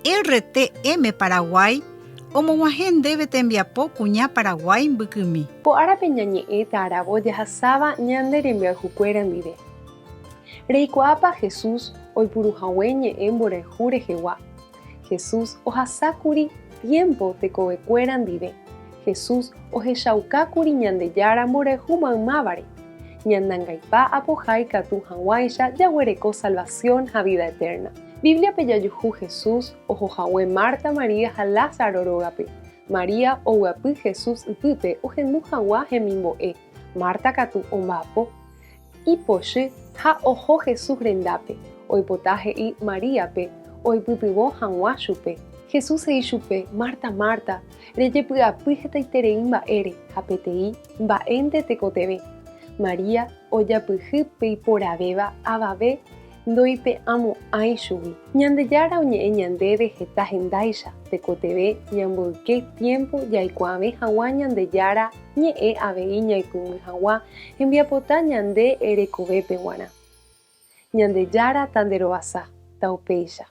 RTM Paraguay omog̃uahẽ ndéve tembiapo kuña Paraguay mbykymi. Po'árape ñañe'ẽ ta'aravo jahásáva ñande rembiayhukuéra ndive. Reikuaápa Jesús oipuruhague ñe'ẽ mborehu rehegua. Jesús ohasákuri tiempo tekovekuéra ndive. Jesús ohechaukákuri Ñandejára mborehu maymávare. Ñandangaipa apohái katu hag̃uáicha jaguereko salvación ha vida eterna. Biblia jajuhu Jesús ohohague Marta, María ha Lázaro rógape. María oguapy Jesús ypýpe ohendu hag̃ua hemimbo'e. Marta katu omba'apo ipochy ha oho Jesús rendápe. Oipota he'i Maríape, oipytyvõ hag̃ua chupe. Jesús he'i chupe: Marta, Marta, rejepy'apy hetaiterei mba'ére ha peteĩ mba'énte tekotevẽ. María ojapyhy peiporavéva avave ndoipe'amo'ãi chugui. Ñandejára oñe'ẽ ñandéve heta hendáicha tekotevẽ ñamboyke tiempo jaikuaave hag̃ua Ñandejára ñe'ẽ avei ñaipymi hag̃ua hembiapota ñande erekovépe g̃uarã. Ñandejára tanderovasa ta upéicha.